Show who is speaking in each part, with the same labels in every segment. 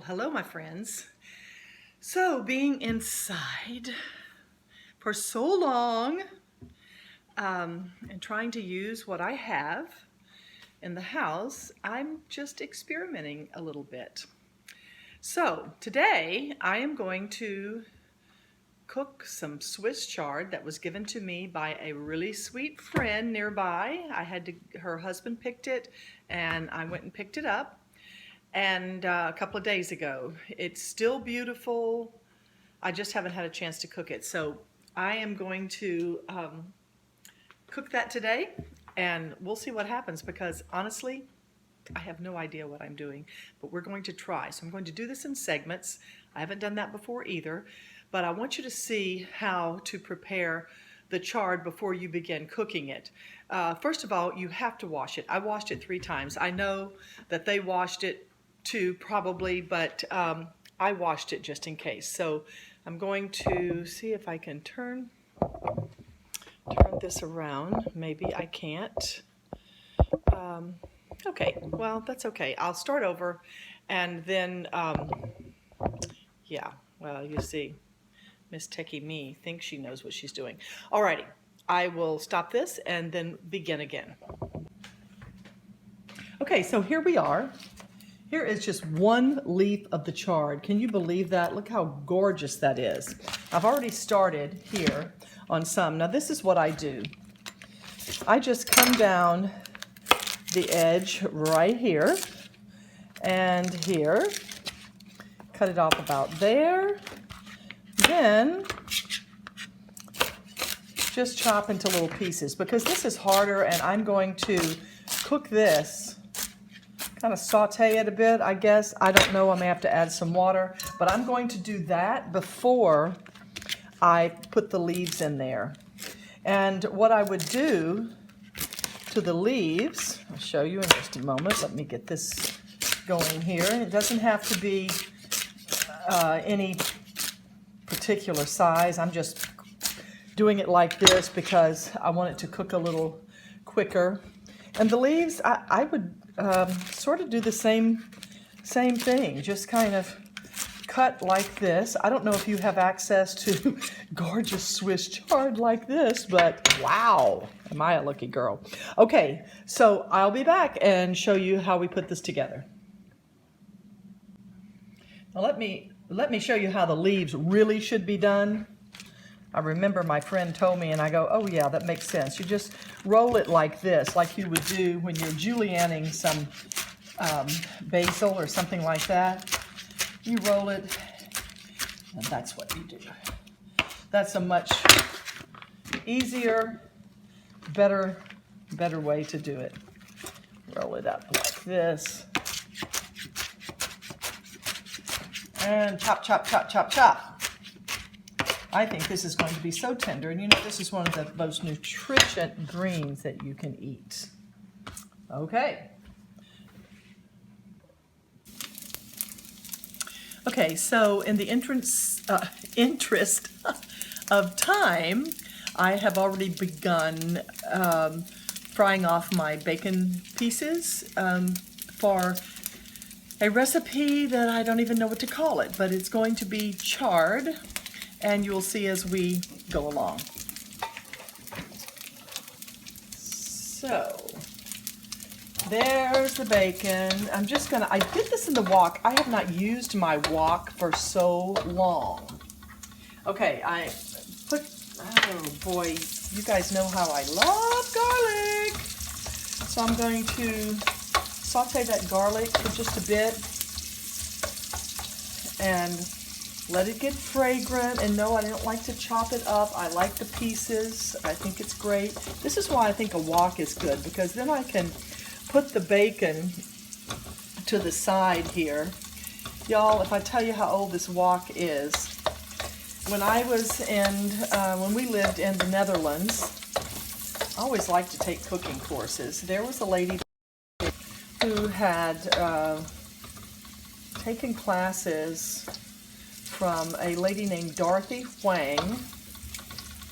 Speaker 1: Well, hello, my friends. So, being inside for so long and trying to use what I have in the house, I'm just experimenting a little bit. So, today I am going to cook some Swiss chard that was given to me by a really sweet friend nearby. Her husband picked it, and I went and picked it up. And a couple of days ago. It's still beautiful. I just haven't had a chance to cook it. So I am going to cook that today, and we'll see what happens, because honestly, I have no idea what I'm doing, but we're going to try. So I'm going to do this in segments. I haven't done that before either, but I want you to see how to prepare the chard before you begin cooking it. First of all, you have to wash it. I washed it 3 times. I know that they washed it too, probably, but I washed it just in case. So I'm going to see if I can turn this around. Maybe I can't. Okay, well, that's okay. I'll start over, and then, yeah, well, you see, Miss Techie Me thinks she knows what she's doing. Alrighty, I will stop this and then begin again. Okay, so here we are. Here is just one leaf of the chard. Can you believe that? Look how gorgeous that is. I've already started here on some. Now this is what I do. I just come down the edge right here and here. Cut it off about there. Then just chop into little pieces, because this is harder, and I'm going to cook this, kind of saute it a bit, I guess. I don't know, I may have to add some water, but I'm going to do that before I put the leaves in there. And what I would do to the leaves, I'll show you in just a moment. Let me get this going here. And it doesn't have to be any particular size. I'm just doing it like this because I want it to cook a little quicker. And the leaves, I would sort of do the same thing, just kind of cut like this. I don't know if you have access to gorgeous Swiss chard like this, but wow, am I a lucky girl. Okay, so I'll be back and show you how we put this together. Now let me show you how the leaves really should be done. I remember my friend told me, and I go, oh yeah, that makes sense. You just roll it like this, like you would do when you're julienning some basil or something like that. You roll it, and that's what you do. That's a much easier, better way to do it. Roll it up like this. And chop, chop, chop, chop, chop. I think this is going to be so tender, and you know, this is one of the most nutritious greens that you can eat. Okay. Okay, so in the interest of time, I have already begun frying off my bacon pieces for a recipe that I don't even know what to call it, but it's going to be chard, and you'll see as we go along. So, there's the bacon. I did this in the wok. I have not used my wok for so long. Okay, oh boy, you guys know how I love garlic. So I'm going to saute that garlic for just a bit and let it get fragrant. And no, I don't like to chop it up. I like the pieces. I think it's great. This is why I think a wok is good, because then I can put the bacon to the side here. Y'all, if I tell you how old this wok is, when we lived in the Netherlands, I always liked to take cooking courses. There was a lady who had taken classes from a lady named Dorothy Huang,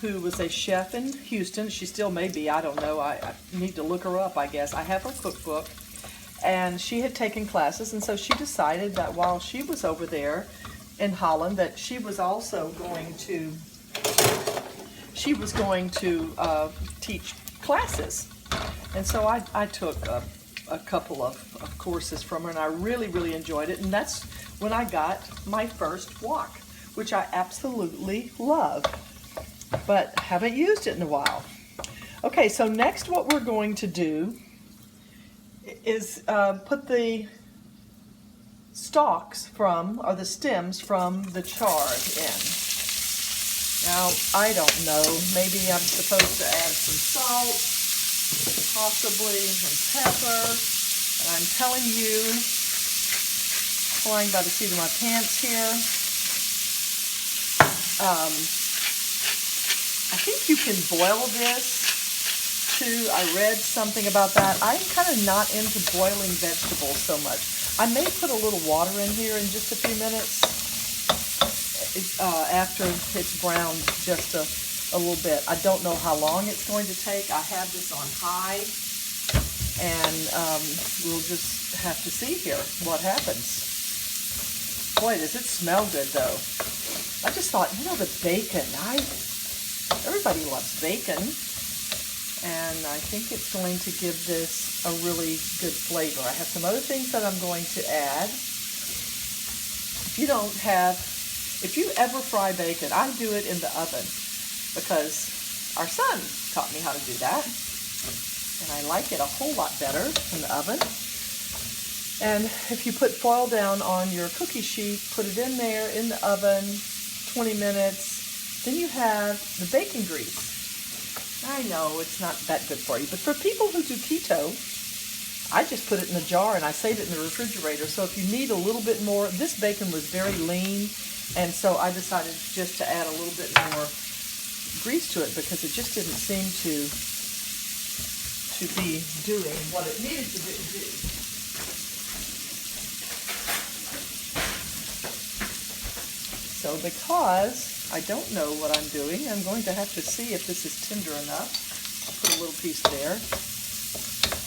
Speaker 1: who was a chef in Houston. She still may be, I don't know. I need to look her up, I guess. I have her cookbook. and she had taken classes, and so she decided that while she was over there in Holland that she was also going to teach classes. And so I took a couple of courses from her, and I really enjoyed it, and that's when I got my first wok, which I absolutely love, but haven't used it in a while. Okay, so next what we're going to do is put the stalks from, or the stems from the chard in. Now, I don't know, maybe I'm supposed to add some salt, possibly some pepper, and I'm telling you, flying by the seat of my pants here, I think you can boil this too. I read something about that. I'm kind of not into boiling vegetables so much. I may put a little water in here in just a few minutes after it's browned just a little bit. I don't know how long it's going to take. I have this on high, and we'll just have to see here what happens. Boy, does it smell good though. I just thought, you know, the bacon, everybody loves bacon, and I think it's going to give this a really good flavor. I have some other things that I'm going to add. If you ever fry bacon, I do it in the oven because our son taught me how to do that, and I like it a whole lot better in the oven. And if you put foil down on your cookie sheet, put it in there in the oven, 20 minutes, then you have the bacon grease. I know it's not that good for you, but for people who do keto, I just put it in a jar and I save it in the refrigerator. So if you need a little bit more, this bacon was very lean, and so I decided just to add a little bit more grease to it because it just didn't seem to be doing what it needed to do. So because I don't know what I'm doing, I'm going to have to see if this is tender enough. I'll put a little piece there.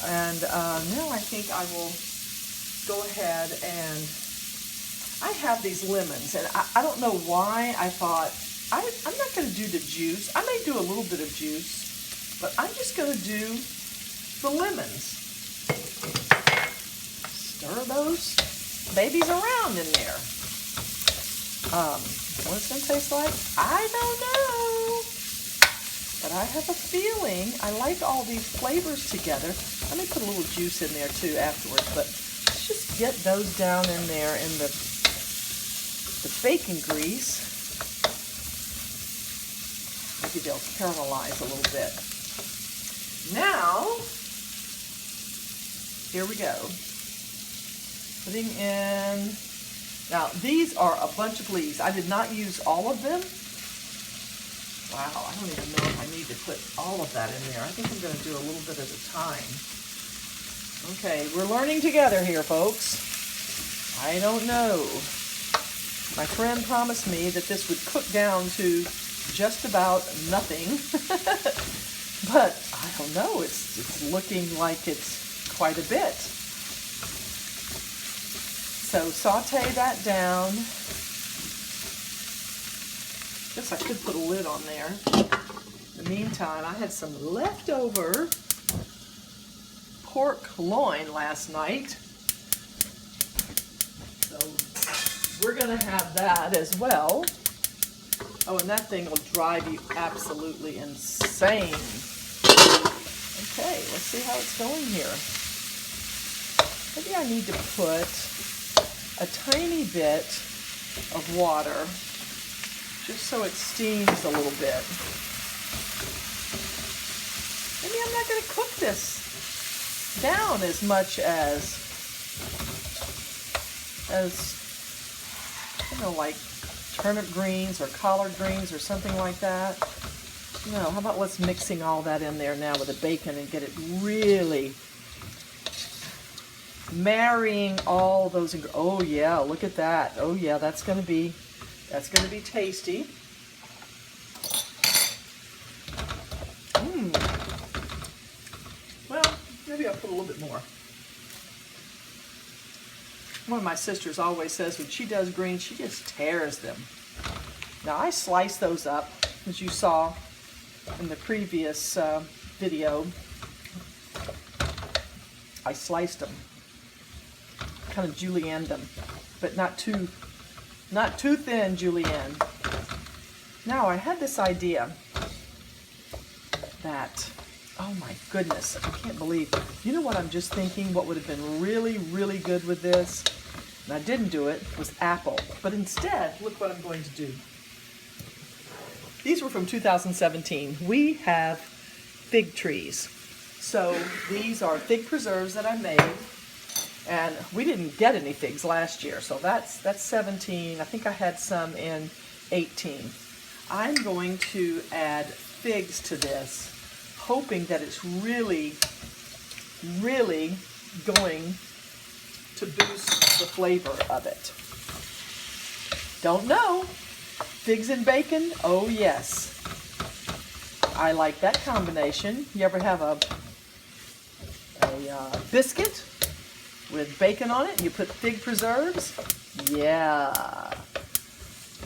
Speaker 1: And now I think I will go ahead and, I have these lemons, and I don't know why I thought, I'm not going to do the juice. I may do a little bit of juice, but I'm just going to do the lemons. Stir those babies around in there. What it's going to taste like, I don't know. But I have a feeling I like all these flavors together. Let me put a little juice in there too afterwards, but let's just get those down in there in the bacon grease. Maybe they'll caramelize a little bit. Now, here we go. Putting in, now these are a bunch of leaves. I did not use all of them. Wow, I don't even know if I need to put all of that in there. I think I'm going to do a little bit at a time. Okay, we're learning together here, folks. I don't know. My friend promised me that this would cook down to just about nothing. But I don't know, it's looking like it's quite a bit. So saute that down. Guess I should put a lid on there. In the meantime, I had some leftover pork loin last night. So we're gonna have that as well. Oh, and that thing will drive you absolutely insane. Okay, let's see how it's going here. Maybe I need to put a tiny bit of water just so it steams a little bit. Maybe I'm not going to cook this down as much as you know, like turnip greens or collard greens or something like that. No, how about let's mixing all that in there now with the bacon and get it really marrying all those. Oh yeah, look at that. Oh yeah, that's gonna be tasty. Well, maybe I'll put a little bit more. One of my sisters always says when she does greens, she just tears them. Now I slice those up, as you saw in the previous video. I sliced them, kind of julienned them, but not too thin julienne. Now I had this idea that, oh my goodness, I can't believe, you know what I'm just thinking, what would have been really, really good with this, and I didn't do it, was apple. But instead, look what I'm going to do. These were from 2017. We have fig trees. So these are fig preserves that I made, and we didn't get any figs last year, so that's 17. I think I had some in 18. I'm going to add figs to this, hoping that it's really, really going to boost the flavor of it. Don't know. Figs and bacon? Oh yes. I like that combination. You ever have a biscuit with bacon on it and you put fig preserves? Yeah.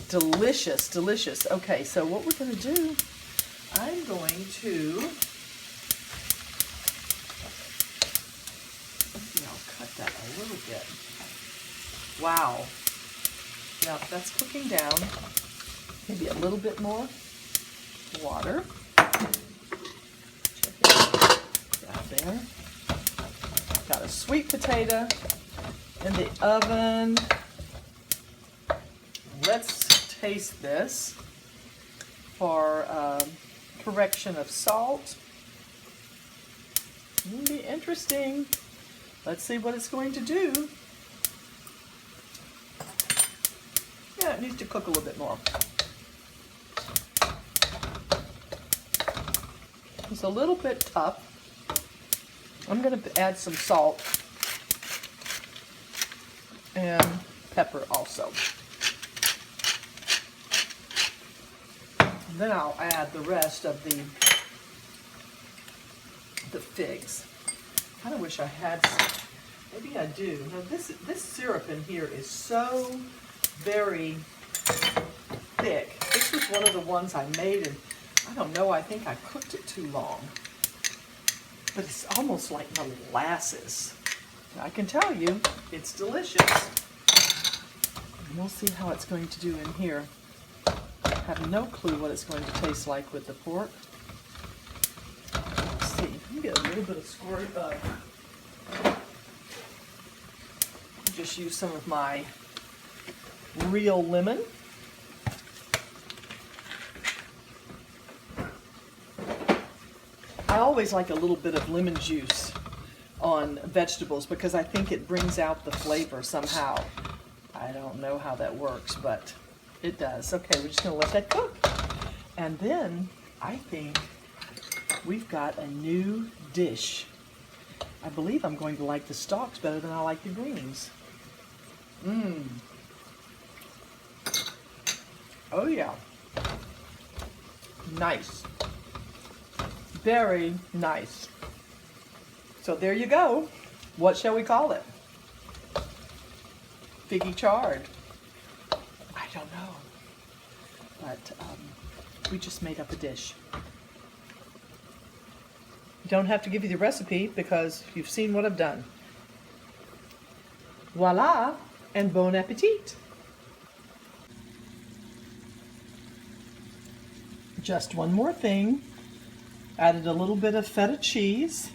Speaker 1: Delicious, delicious. Okay, so what we're going to do, I'm going to, I'll cut that a little bit. Wow. Now that's cooking down. Maybe a little bit more water. Check it out. Right there. Got a sweet potato in the oven. Let's taste this for correction of salt. It'll be interesting. Let's see what it's going to do. Yeah, it needs to cook a little bit more. It's a little bit tough. I'm going to add some salt and pepper also. And then I'll add the rest of the figs. I kind of wish I had some. Maybe I do. Now this syrup in here is so very thick. This was one of the ones I made, and I don't know, I think I cooked it too long. But it's almost like molasses. I can tell you, it's delicious. And we'll see how it's going to do in here. I have no clue what it's going to taste like with the pork. Let's see, let me get a little bit of squirt of, just use some of my real lemon. I always like a little bit of lemon juice on vegetables because I think it brings out the flavor somehow. I don't know how that works, but it does. Okay, we're just going to let that cook. And then I think we've got a new dish. I believe I'm going to like the stalks better than I like the greens. Oh yeah. Nice. Very nice. So there you go. What shall we call it? Figgy Chard. I don't know. But we just made up a dish. I don't have to give you the recipe because you've seen what I've done. Voila, and bon appetit. Just one more thing. Added a little bit of feta cheese,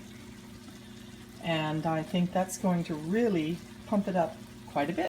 Speaker 1: and I think that's going to really pump it up quite a bit.